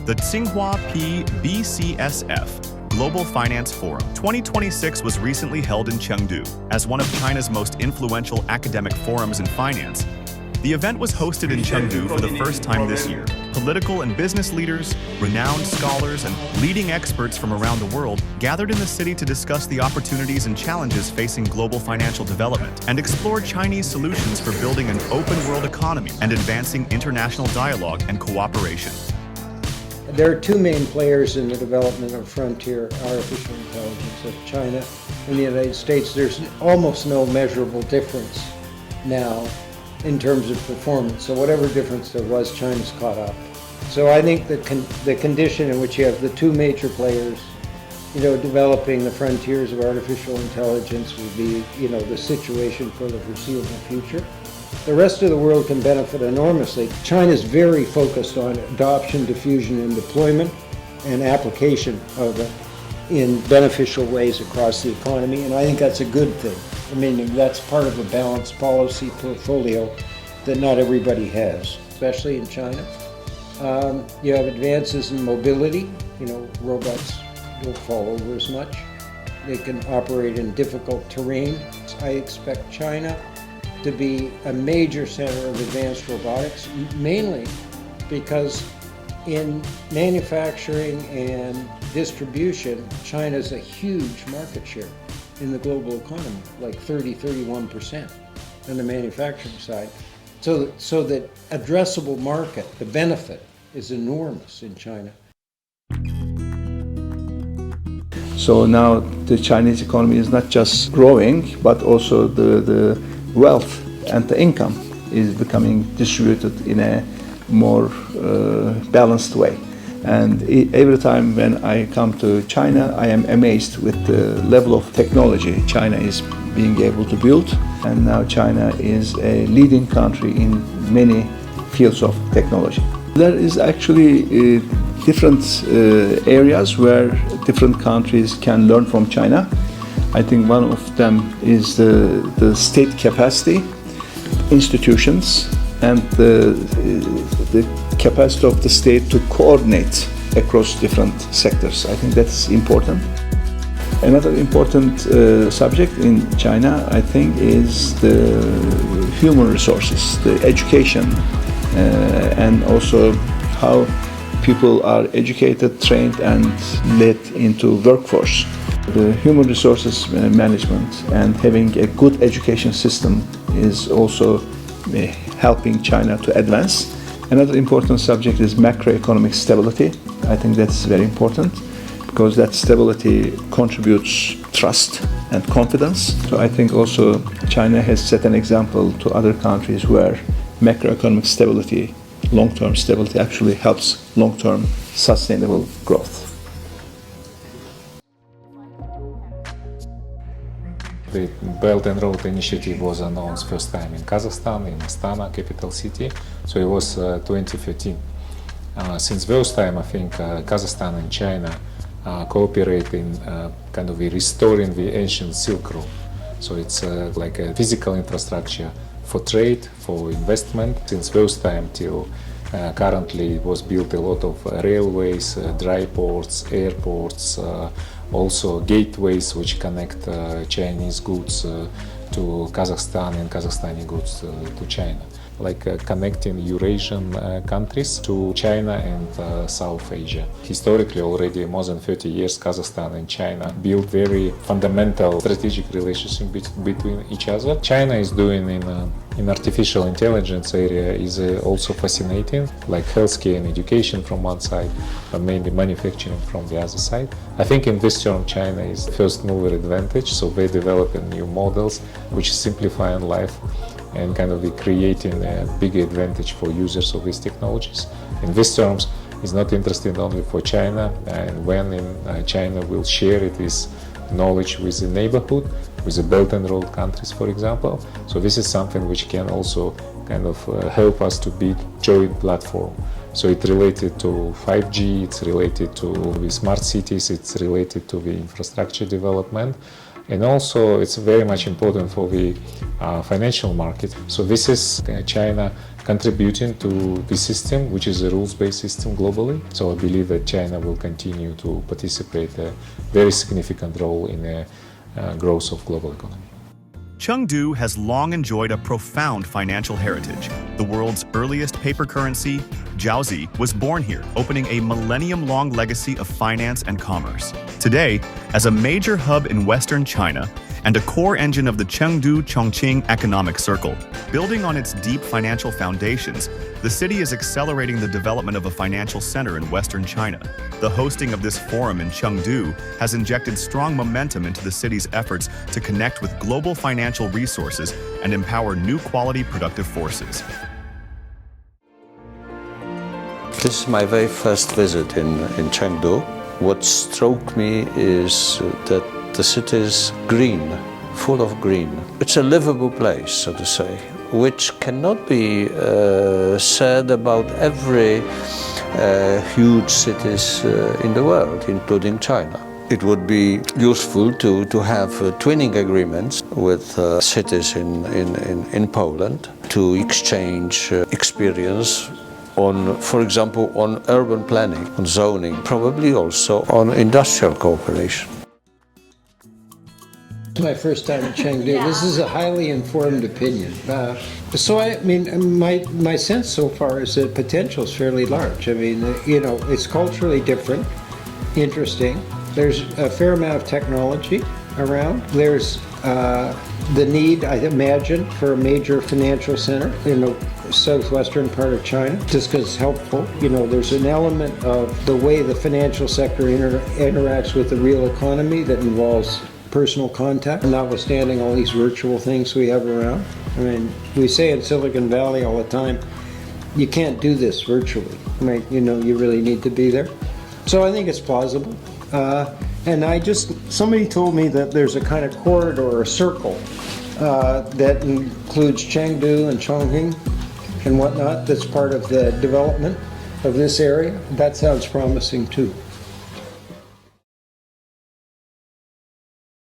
The Tsinghua PBCSF Global Finance Forum 2026 was recently held in Chengdu as one of China's most influential academic forums in finance. The event was hosted in Chengdu for the first time this year. Political and business leaders, renowned scholars, and leading experts from around the world gathered in the city to discuss the opportunities and challenges facing global financial development and explore Chinese solutions for building an open world economy and advancing international dialogue and cooperation. There are two main players in the development of frontier artificial intelligence of China and the United States. There's almost no measurable difference now in terms of performance. So whatever difference there was, China's caught up. So I think the condition in which you have the two major players, developing the frontiers of artificial intelligence will be, the situation for the foreseeable future. The rest of the world can benefit enormously. China's very focused on adoption, diffusion, and deployment and application of it in beneficial ways across the economy, and I think that's a good thing. I mean, that's part of a balanced policy portfolio that not everybody has, especially in China. You have advances in mobility. Robots don't fall over as much. They can operate in difficult terrain. I expect China to be a major center of advanced robotics, mainly because in manufacturing and distribution, China's a huge market share in the global economy, like 31% on the manufacturing side. So that addressable market, the benefit, is enormous in China. So now the Chinese economy is not just growing, but also the wealth and the income is becoming distributed in a more balanced way. And every time when I come to China, I am amazed with the level of technology China is being able to build. And now China is a leading country in many fields of technology. There is actually different areas where different countries can learn from China. I think one of them is the state capacity, institutions, and the capacity of the state to coordinate across different sectors. I think that's important. Another important subject in China, I think, is the human resources, the education, and also how people are educated, trained, and led into workforce. The human resources management and having a good education system is also helping China to advance. Another important subject is macroeconomic stability. I think that's very important because that stability contributes trust and confidence. So I think also China has set an example to other countries where macroeconomic stability, long-term stability actually helps long-term sustainable growth. The Belt and Road Initiative was announced first time in Kazakhstan, in Astana, capital city. So it was 2013. Since those time, I think Kazakhstan and China cooperate in kind of restoring the ancient Silk Road. So it's like a physical infrastructure for trade, for investment. Since those time till currently, it was built a lot of railways, dry ports, airports, also gateways which connect Chinese goods to Kazakhstan and Kazakhstani goods to China, like connecting Eurasian countries to China and South Asia. Historically, already more than 30 years, Kazakhstan and China built very fundamental strategic relationship between each other. China is doing in artificial intelligence area is also fascinating, like healthcare and education from one side, but mainly manufacturing from the other side. I think in this term China is first mover advantage, so they're developing new models which simplify life and kind of creating a big advantage for users of these technologies. In these terms, it's not interesting only for China, and when China will share it is knowledge with the neighborhood, with the Belt and Road countries, for example. So this is something which can also kind of help us to build joint platform. So it's related to 5G, it's related to the smart cities, it's related to the infrastructure development. And also it's very much important for the financial market. So this is China contributing to the system, which is a rules-based system globally. So I believe that China will continue to participate a very significant role in the growth of global economy. Chengdu has long enjoyed a profound financial heritage. The world's earliest paper currency, jiaozi, was born here, opening a millennium-long legacy of finance and commerce. Today, as a major hub in Western China and a core engine of the Chengdu-Chongqing economic circle, building on its deep financial foundations, the city is accelerating the development of a financial center in Western China. The hosting of this forum in Chengdu has injected strong momentum into the city's efforts to connect with global financial resources and empower new quality productive forces. This is my very first visit in Chengdu. What struck me is that the city is green, full of green. It's a livable place, so to say, which cannot be said about every huge cities in the world, including China. It would be useful to have twinning agreements with cities in Poland to exchange experience on, for example, on urban planning, on zoning, probably also on industrial cooperation. It's my first time in Chengdu. This is a highly informed opinion. So I mean, my sense so far is that potential is fairly large. I mean, it's culturally different, interesting. There's a fair amount of technology around. There's the need, I imagine, for a major financial center in the southwestern part of China, just because it's helpful. There's an element of the way the financial sector interacts with the real economy that involves personal contact, notwithstanding all these virtual things we have around. I mean, we say in Silicon Valley all the time, you can't do this virtually. I mean, you really need to be there. So I think it's plausible. And somebody told me that there's a kind of corridor or circle that includes Chengdu and Chongqing and whatnot that's part of the development of this area. That sounds promising too.